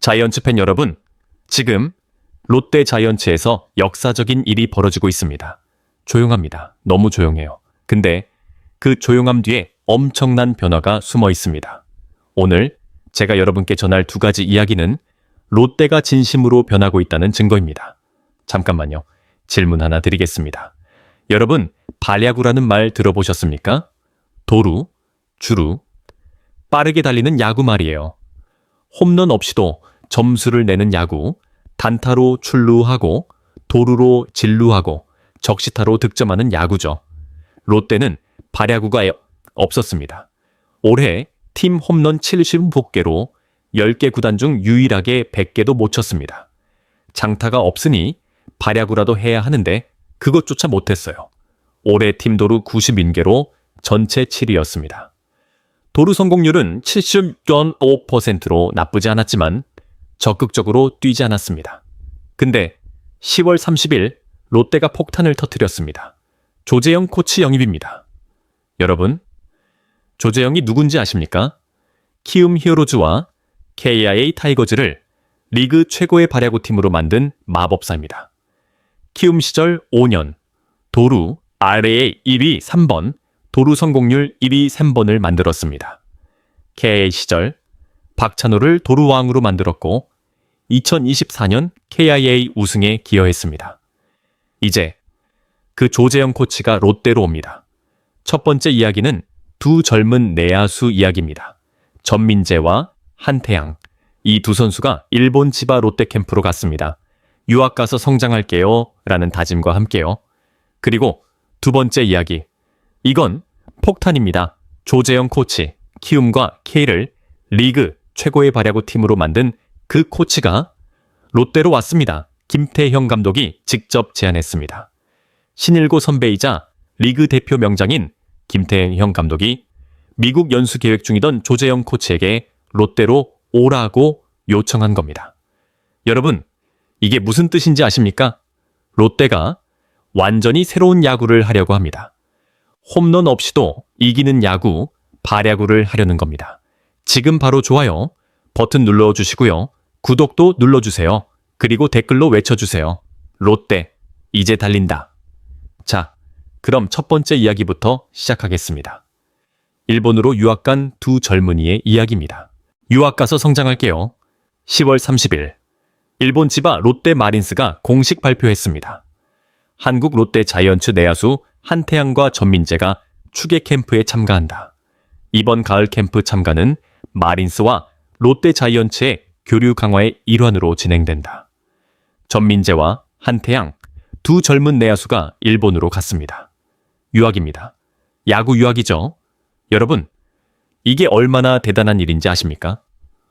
자이언츠 팬 여러분, 지금 롯데 자이언츠에서 역사적인 일이 벌어지고 있습니다. 조용합니다. 너무 조용해요. 근데 그 조용함 뒤에 엄청난 변화가 숨어 있습니다. 오늘 제가 여러분께 전할 두 가지 이야기는 롯데가 진심으로 변하고 있다는 증거입니다. 잠깐만요. 질문 하나 드리겠습니다. 여러분, 발야구라는 말 들어보셨습니까? 도루, 주루, 빠르게 달리는 야구 말이에요. 홈런 없이도 점수를 내는 야구, 단타로 출루하고 도루로 진루하고 적시타로 득점하는 야구죠. 롯데는 발야구가 없었습니다. 올해 팀 홈런 75개로 10개 구단 중 유일하게 100개도 못 쳤습니다. 장타가 없으니 발야구라도 해야 하는데 그것조차 못했어요. 올해 팀 도루 91개로 전체 7위였습니다. 도루 성공률은 70.5%로 나쁘지 않았지만 적극적으로 뛰지 않았습니다. 근데 10월 30일 롯데가 폭탄을 터뜨렸습니다. 조재영 코치 영입입니다. 여러분, 조재영이 누군지 아십니까? 키움 히어로즈와 KIA 타이거즈를 리그 최고의 발야구 팀으로 만든 마법사입니다. 키움 시절 5년, 도루 RAA 1위 3번, 도루 성공률 1위 3번을 만들었습니다. KIA 시절 박찬호를 도루왕으로 만들었고 2024년 KIA 우승에 기여했습니다. 이제 그 조재영 코치가 롯데로 옵니다. 첫 번째 이야기는 두 젊은 내야수 이야기입니다. 전민재와 한태양, 이 두 선수가 일본 지바 롯데 캠프로 갔습니다. 유학 가서 성장할게요 라는 다짐과 함께요. 그리고 두 번째 이야기, 이건 폭탄입니다. 조재영 코치, 키움과 K를 리그 최고의 발야구 팀으로 만든 그 코치가 롯데로 왔습니다. 김태형 감독이 직접 제안했습니다. 신일고 선배이자 리그 대표 명장인 김태형 감독이 미국 연수 계획 중이던 조재영 코치에게 롯데로 오라고 요청한 겁니다. 여러분, 이게 무슨 뜻인지 아십니까? 롯데가 완전히 새로운 야구를 하려고 합니다. 홈런 없이도 이기는 야구, 발야구를 하려는 겁니다. 지금 바로 좋아요 버튼 눌러주시고요. 구독도 눌러주세요. 그리고 댓글로 외쳐주세요. 롯데, 이제 달린다. 자, 그럼 첫 번째 이야기부터 시작하겠습니다. 일본으로 유학 간 두 젊은이의 이야기입니다. 유학 가서 성장할게요. 10월 30일, 일본 지바 롯데 마린스가 공식 발표했습니다. 한국 롯데 자이언츠 내야수 한태양과 전민재가 추계 캠프에 참가한다. 이번 가을 캠프 참가는 마린스와 롯데 자이언츠의 교류 강화의 일환으로 진행된다. 전민재와 한태양, 두 젊은 내야수가 일본으로 갔습니다. 유학입니다. 야구 유학이죠. 여러분, 이게 얼마나 대단한 일인지 아십니까?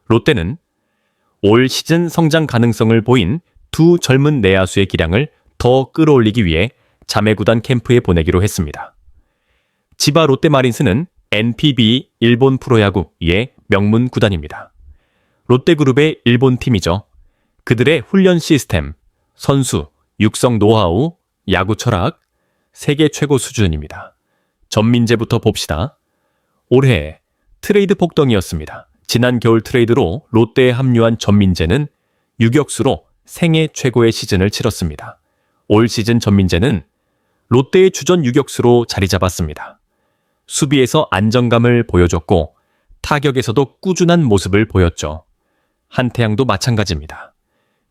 롯데는 올 시즌 성장 가능성을 보인 두 젊은 내야수의 기량을 더 끌어올리기 위해 자매구단 캠프에 보내기로 했습니다. 지바 롯데 마린스는 NPB 일본 프로야구의 명문 구단입니다. 롯데그룹의 일본 팀이죠. 그들의 훈련 시스템, 선수, 육성 노하우, 야구 철학, 세계 최고 수준입니다. 전민재부터 봅시다. 올해 트레이드 폭덩이였습니다. 지난 겨울 트레이드로 롯데에 합류한 전민재는 유격수로 생애 최고의 시즌을 치렀습니다. 올 시즌 전민재는 롯데의 주전 유격수로 자리 잡았습니다. 수비에서 안정감을 보여줬고 타격에서도 꾸준한 모습을 보였죠. 한태양도 마찬가지입니다.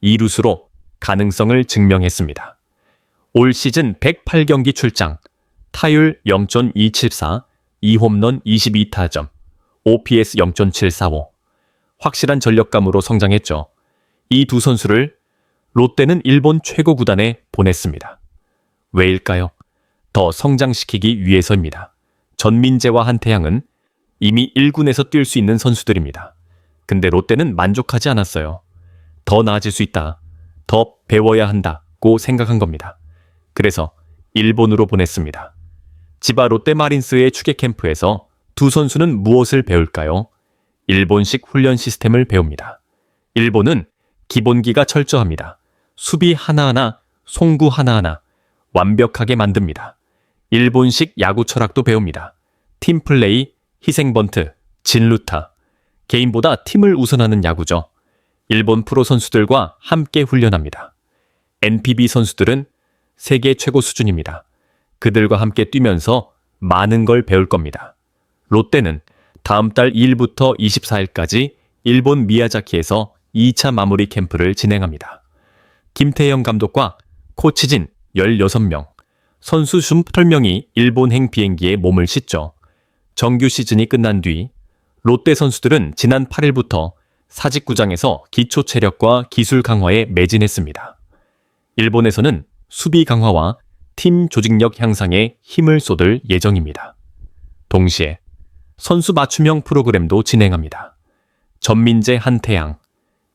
이루수로 가능성을 증명했습니다. 올 시즌 108경기 출장, 타율 0.274, 2홈런 22타점, OPS 0.745, 확실한 전력감으로 성장했죠. 이 두 선수를 롯데는 일본 최고 구단에 보냈습니다. 왜일까요? 더 성장시키기 위해서입니다. 전민재와 한태양은 이미 1군에서 뛸 수 있는 선수들입니다. 근데 롯데는 만족하지 않았어요. 더 나아질 수 있다. 더 배워야 한다고 생각한 겁니다. 그래서 일본으로 보냈습니다. 지바 롯데 마린스의 추계 캠프에서 두 선수는 무엇을 배울까요? 일본식 훈련 시스템을 배웁니다. 일본은 기본기가 철저합니다. 수비 하나하나, 송구 하나하나 완벽하게 만듭니다. 일본식 야구 철학도 배웁니다. 팀플레이, 희생번트, 진루타, 개인보다 팀을 우선하는 야구죠. 일본 프로 선수들과 함께 훈련합니다. NPB 선수들은 세계 최고 수준입니다. 그들과 함께 뛰면서 많은 걸 배울 겁니다. 롯데는 다음 달 2일부터 24일까지 일본 미야자키에서 2차 마무리 캠프를 진행합니다. 김태형 감독과 코치진 16명, 선수 28명이 일본행 비행기에 몸을 싣죠. 정규 시즌이 끝난 뒤 롯데 선수들은 지난 8일부터 사직구장에서 기초 체력과 기술 강화에 매진했습니다. 일본에서는 수비 강화와 팀 조직력 향상에 힘을 쏟을 예정입니다. 동시에 선수 맞춤형 프로그램도 진행합니다. 전민재 한태양,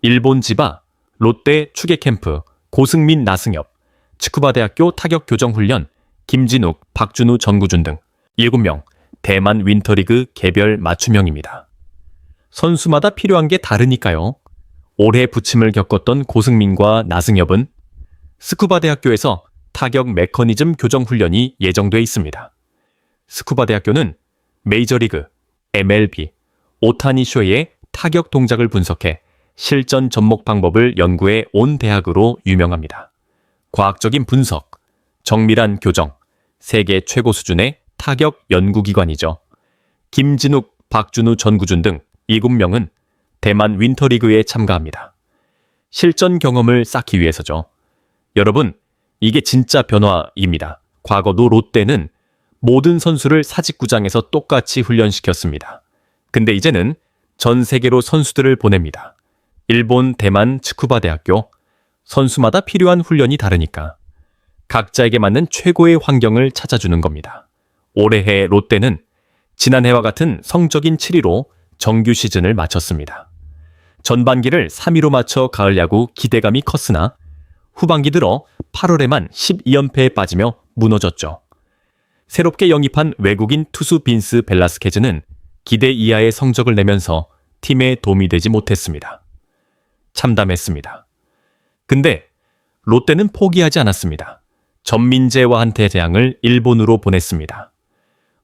일본 지바, 롯데 추계 캠프, 고승민 나승엽, 츠쿠바대학교 타격 교정 훈련, 김진욱, 박준우 전구준 등 7명 대만 윈터리그 개별 맞춤형입니다. 선수마다 필요한 게 다르니까요. 올해 부침을 겪었던 고승민과 나승엽은 스쿠바대학교에서 타격 메커니즘 교정 훈련이 예정돼 있습니다. 스쿠바대학교는 메이저리그, MLB, 오타니 쇼의 타격 동작을 분석해 실전 접목 방법을 연구해 온 대학으로 유명합니다. 과학적인 분석, 정밀한 교정, 세계 최고 수준의 타격 연구기관이죠. 김진욱, 박준우, 전구준 등 7명은 대만 윈터리그에 참가합니다. 실전 경험을 쌓기 위해서죠. 여러분, 이게 진짜 변화입니다. 과거도 롯데는 모든 선수를 사직구장에서 똑같이 훈련시켰습니다. 근데 이제는 전 세계로 선수들을 보냅니다. 일본, 대만, 츠쿠바 대학교, 선수마다 필요한 훈련이 다르니까 각자에게 맞는 최고의 환경을 찾아주는 겁니다. 올해의 롯데는 지난해와 같은 성적인 7위로 정규 시즌을 마쳤습니다. 전반기를 3위로 마쳐 가을 야구 기대감이 컸으나 후반기 들어 8월에만 12연패에 빠지며 무너졌죠. 새롭게 영입한 외국인 투수 빈스 벨라스케즈는 기대 이하의 성적을 내면서 팀에 도움이 되지 못했습니다. 참담했습니다. 근데 롯데는 포기하지 않았습니다. 전민재와 한태양을 일본으로 보냈습니다.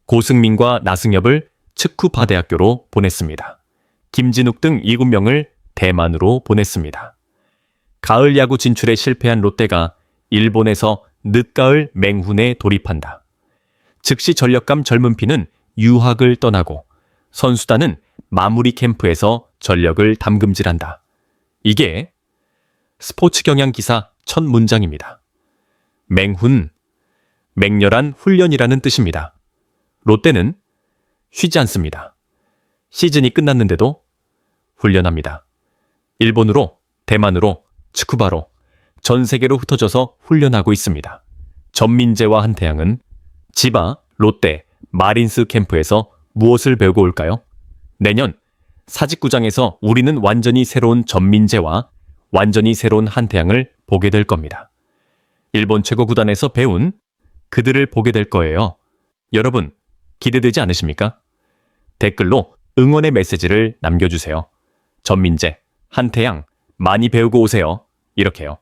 고승민과 나승엽을 츠쿠바대학교로 보냈습니다. 김진욱 등 7명을 대만으로 보냈습니다. 가을 야구 진출에 실패한 롯데가 일본에서 늦가을 맹훈에 돌입한다. 즉시 전력감 젊은 피는 유학을 떠나고 선수단은 마무리 캠프에서 전력을 담금질한다. 이게 스포츠 경향 기사 첫 문장입니다. 맹훈, 맹렬한 훈련이라는 뜻입니다. 롯데는 쉬지 않습니다. 시즌이 끝났는데도 훈련합니다. 일본으로, 대만으로, 츠쿠바로 전 세계로 흩어져서 훈련하고 있습니다. 전민재와 한태양은 지바, 롯데, 마린스 캠프에서 무엇을 배우고 올까요? 내년 사직구장에서 우리는 완전히 새로운 전민재와 완전히 새로운 한태양을 보게 될 겁니다. 일본 최고 구단에서 배운 그들을 보게 될 거예요. 여러분, 기대되지 않으십니까? 댓글로 응원의 메시지를 남겨주세요. 전민재, 한태양, 많이 배우고 오세요. 이렇게요.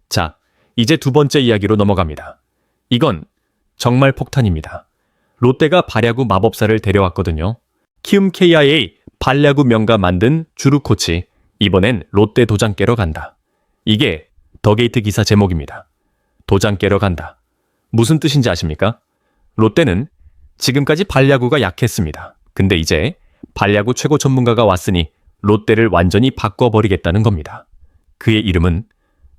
자, 이제 두 번째 이야기로 넘어갑니다. 이건 정말 폭탄입니다. 롯데가 발야구 마법사를 데려왔거든요. 키움 KIA 발야구 명가 만든 주루 코치, 이번엔 롯데 도장 깨러 간다. 이게 더게이트 기사 제목입니다. 도장 깨러 간다. 무슨 뜻인지 아십니까? 롯데는 지금까지 발야구가 약했습니다. 근데 이제 발야구 최고 전문가가 왔으니 롯데를 완전히 바꿔버리겠다는 겁니다. 그의 이름은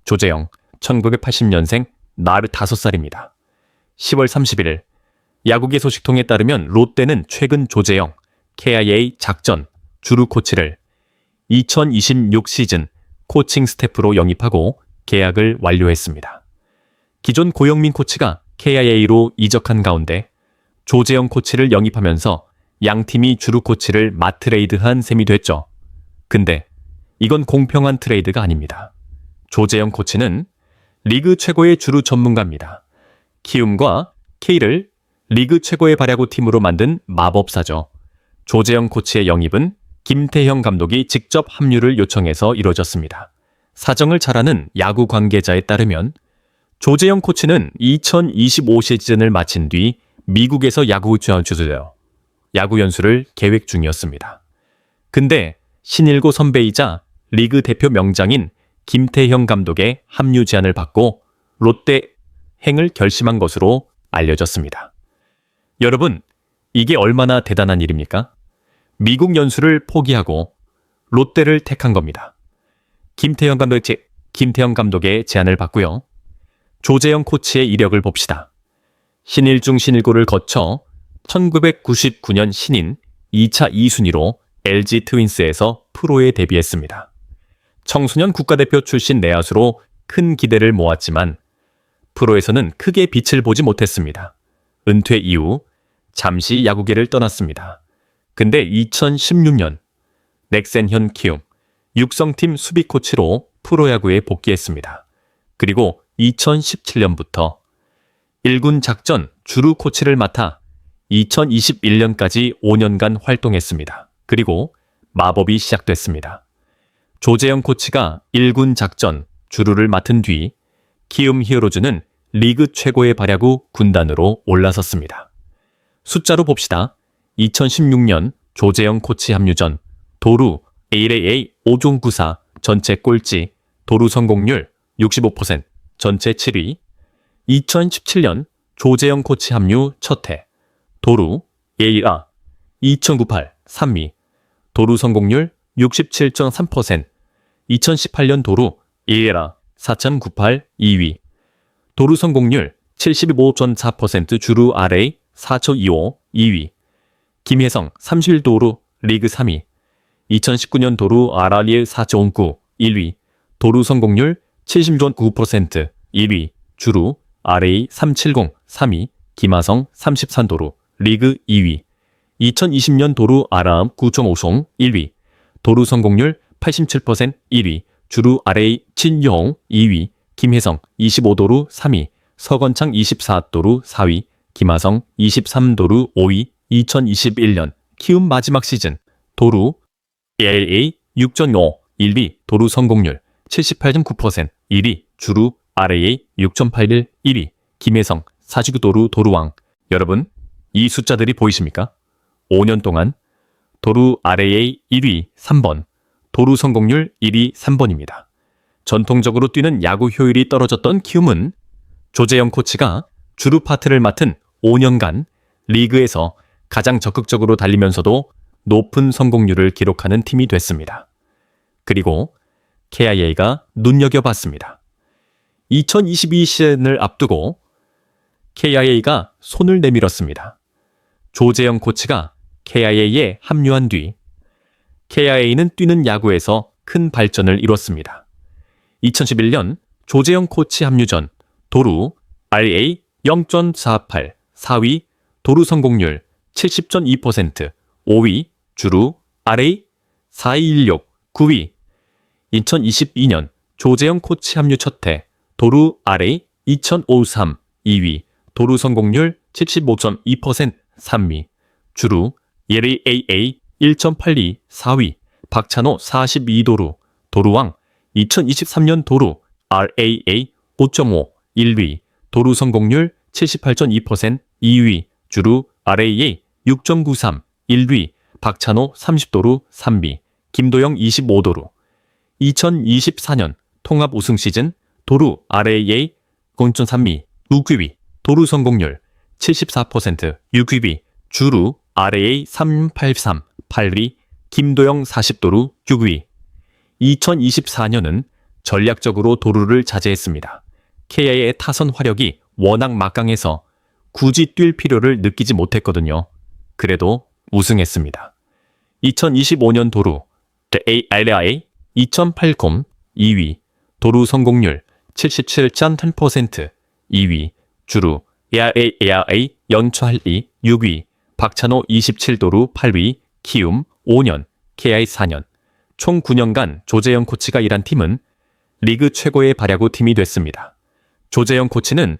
조재영, 1980년생, 45살입니다. 10월 31일 야구계 소식통에 따르면 롯데는 최근 조재영, KIA 작전, 주루 코치를 2026 시즌 코칭 스태프로 영입하고 계약을 완료했습니다. 기존 고영민 코치가 KIA로 이적한 가운데 조재영 코치를 영입하면서 양팀이 주루 코치를 맞트레이드한 셈이 됐죠. 근데 이건 공평한 트레이드가 아닙니다. 조재영 코치는 리그 최고의 주루 전문가입니다. 키움과 K를 리그 최고의 발야구 팀으로 만든 마법사죠. 조재영 코치의 영입은 김태형 감독이 직접 합류를 요청해서 이루어졌습니다. 사정을 잘 아는 야구 관계자에 따르면 조재영 코치는 2025 시즌을 마친 뒤 미국에서 야구 연수를 계획 중이었습니다. 근데 신일고 선배이자 리그 대표 명장인 김태형 감독의 합류 제안을 받고 롯데 행을 결심한 것으로 알려졌습니다. 여러분, 이게 얼마나 대단한 일입니까? 미국 연수를 포기하고 롯데를 택한 겁니다. 김태형 감독의 제안을 받고요. 조재영 코치의 이력을 봅시다. 신일 중 신일고를 거쳐 1999년 신인 2차 2순위로 LG 트윈스에서 프로에 데뷔했습니다. 청소년 국가대표 출신 내야수로 큰 기대를 모았지만 프로에서는 크게 빛을 보지 못했습니다. 은퇴 이후 잠시 야구계를 떠났습니다. 근데 2016년 넥센현 키움 육성팀 수비 코치로 프로야구에 복귀했습니다. 그리고 2017년부터 1군 작전 주루 코치를 맡아 2021년까지 5년간 활동했습니다. 그리고 마법이 시작됐습니다. 조재영 코치가 1군 작전 주루를 맡은 뒤 키움 히어로즈는 리그 최고의 발야구 군단으로 올라섰습니다. 숫자로 봅시다. 2016년 조재영 코치 합류 전 도루 AAA 5종 9사 전체 꼴찌, 도루 성공률 65%, 전체 7위. 2017년 조재영 코치 합류 첫해 도루 AR 2098 3위, 도루 성공률 67.3%, 2018년 도루 AR 4.98 2위, 도루 성공률 75.4% 주루 RA 4.25 2위, 김혜성 31도루 리그 3위, 2019년 도루 RRE 4.09 1위, 도루 성공률 70.9% 1위, 주루 RA 370 3위, 김하성 33도루 리그 2위, 2020년 도루 RR 9.50 1위, 도루 성공률 87% 1위, 주루 RA 7용 2위, 김혜성 25도루 3위, 서건창 24도루 4위, 김하성 23도루 5위, 2021년 키움 마지막 시즌 도루 ALA 6.5 1위, 도루 성공률 78.9% 1위, 주루 RAA 6.81 1위, 김혜성 49도루 도루왕. 여러분, 이 숫자들이 보이십니까? 5년 동안 도루 RAA 1위 3번, 도루 성공률 1위 3번입니다. 전통적으로 뛰는 야구 효율이 떨어졌던 키움은 조재영 코치가 주루 파트를 맡은 5년간 리그에서 가장 적극적으로 달리면서도 높은 성공률을 기록하는 팀이 됐습니다. 그리고 KIA가 눈여겨봤습니다. 2022 시즌을 앞두고 KIA가 손을 내밀었습니다. 조재영 코치가 KIA에 합류한 뒤 KIA는 뛰는 야구에서 큰 발전을 이뤘습니다. 2011년 조재영 코치 합류 전 도루 RA 0.48 4위, 도루 성공률 70.2% 5위, 주루 RA 4216 9위. 2022년 조재영 코치 합류 첫해 도루 RA 2053 2위, 도루 성공률 75.2% 3위, 주루 LAA 1.82 4위, 박찬호 42도루 도루왕. 2023년 도루 RAA 5.5 1위, 도루 성공률 78.2% 2위, 주루 RAA 6.93 1위, 박찬호 30도루 3위, 김도영 25도루. 2024년 통합 우승 시즌 도루 RAA 0.3위 6위, 도루 성공률 74% 6위, 주루 RAA 383 8위, 김도영 40도루 6위. 2024년은 전략적으로 도루를 자제했습니다. KIA의 타선 화력이 워낙 막강해서 굳이 뛸 필요를 느끼지 못했거든요. 그래도 우승했습니다. 2025년 도루 ARA 2080 2위, 도루 성공률 77.3% 2위, 주루 ARA 연초할리 6위, 박찬호 27도루 8위, 키움 5년, KI 4년. 총 9년간 조재영 코치가 일한 팀은 리그 최고의 발야구 팀이 됐습니다. 조재영 코치는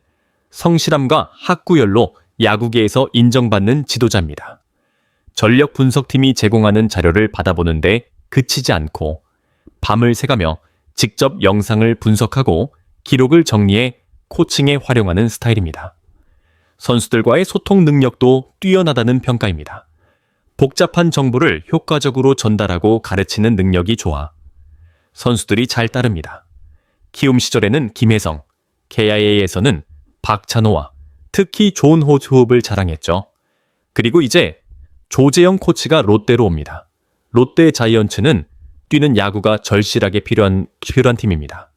성실함과 학구열로 야구계에서 인정받는 지도자입니다. 전력 분석팀이 제공하는 자료를 받아보는데 그치지 않고 밤을 새가며 직접 영상을 분석하고 기록을 정리해 코칭에 활용하는 스타일입니다. 선수들과의 소통 능력도 뛰어나다는 평가입니다. 복잡한 정보를 효과적으로 전달하고 가르치는 능력이 좋아 선수들이 잘 따릅니다. 키움 시절에는 김혜성, KIA에서는 박찬호와 특히 좋은 호흡을 자랑했죠. 그리고 이제 조재영 코치가 롯데로 옵니다. 롯데 자이언츠는 뛰는 야구가 절실하게 필요한 팀입니다.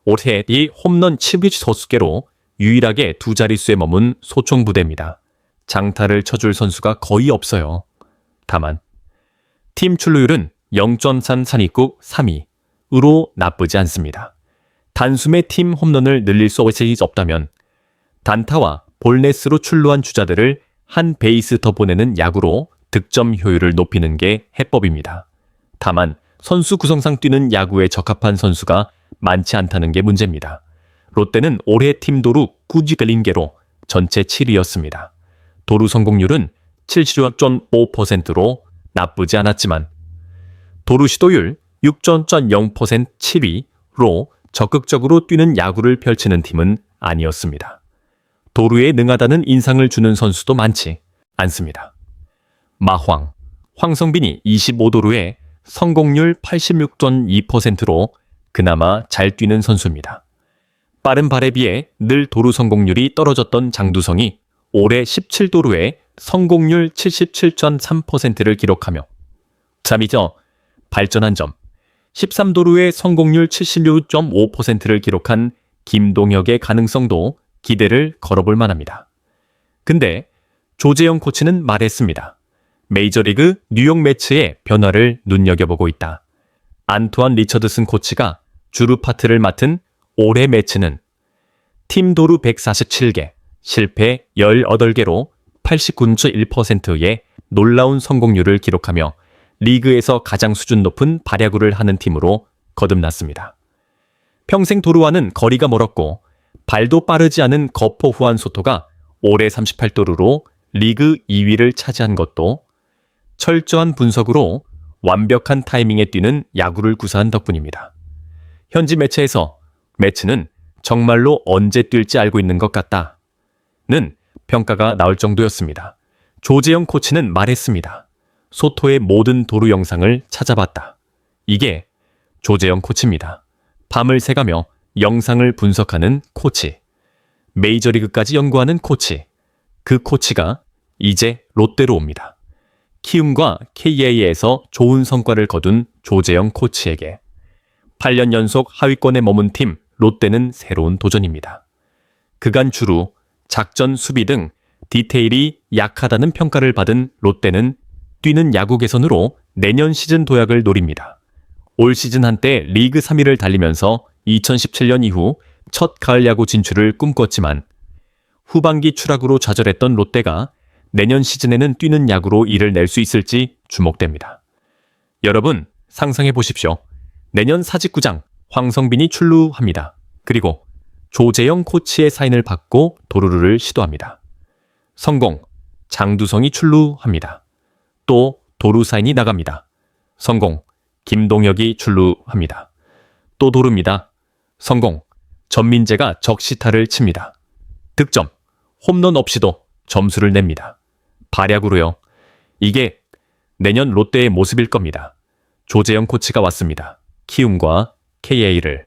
올해 이 홈런 70개로 유일하게 두 자릿수에 머문 소총부대입니다. 장타를 쳐줄 선수가 거의 없어요. 다만 팀 출루율은 0.3 3위으로 나쁘지 않습니다. 단숨에 팀 홈런을 늘릴 수 없다면 단타와 볼넷으로 출루한 주자들을 한 베이스 더 보내는 야구로 득점 효율을 높이는 게 해법입니다. 다만 선수 구성상 뛰는 야구에 적합한 선수가 많지 않다는 게 문제입니다. 롯데는 올해 팀 도루 9개로 전체 7위였습니다. 도루 성공률은 76.5%로 나쁘지 않았지만 도루 시도율 6.0% 7위로 적극적으로 뛰는 야구를 펼치는 팀은 아니었습니다. 도루에 능하다는 인상을 주는 선수도 많지 않습니다. 마황, 황성빈이 25도루에 성공률 86.2%로 그나마 잘 뛰는 선수입니다. 빠른 발에 비해 늘 도루 성공률이 떨어졌던 장두성이 올해 17도루에 성공률 77.3%를 기록하며 3위죠. 발전한 점 13도루에 성공률 76.5%를 기록한 김동혁의 가능성도 기대를 걸어볼 만합니다. 근데 조재영 코치는 말했습니다. 메이저리그 뉴욕 매츠의 변화를 눈여겨보고 있다. 안투안 리처드슨 코치가 주루 파트를 맡은 올해 매츠는 팀 도루 147개, 실패 18개로 89.1%의 놀라운 성공률을 기록하며 리그에서 가장 수준 높은 발야구를 하는 팀으로 거듭났습니다. 평생 도루와는 거리가 멀었고 발도 빠르지 않은 거포 후안 소토가 올해 38도루로 리그 2위를 차지한 것도 철저한 분석으로 완벽한 타이밍에 뛰는 야구를 구사한 덕분입니다. 현지 매체에서 매츠는 정말로 언제 뛸지 알고 있는 것 같다는 평가가 나올 정도였습니다. 조재영 코치는 말했습니다. 소토의 모든 도루 영상을 찾아봤다. 이게 조재영 코치입니다. 밤을 새가며 영상을 분석하는 코치. 메이저리그까지 연구하는 코치. 그 코치가 이제 롯데로 옵니다. 키움과 KA에서 좋은 성과를 거둔 조재영 코치에게 8년 연속 하위권에 머문 팀 롯데는 새로운 도전입니다. 그간 주루, 작전, 수비 등 디테일이 약하다는 평가를 받은 롯데는 뛰는 야구 개선으로 내년 시즌 도약을 노립니다. 올 시즌 한때 리그 3위를 달리면서 2017년 이후 첫 가을 야구 진출을 꿈꿨지만 후반기 추락으로 좌절했던 롯데가 내년 시즌에는 뛰는 야구로 이를 낼 수 있을지 주목됩니다. 여러분 상상해 보십시오. 내년 사직구장 황성빈이 출루합니다. 그리고 조재영 코치의 사인을 받고 도루를 시도합니다. 성공, 장두성이 출루합니다. 또 도루 사인이 나갑니다. 성공, 김동혁이 출루합니다. 또 도루입니다. 성공, 전민재가 적시타를 칩니다. 득점, 홈런 없이도 점수를 냅니다. 발야구로요. 이게 내년 롯데의 모습일 겁니다. 조재영 코치가 왔습니다. 키움과 KA를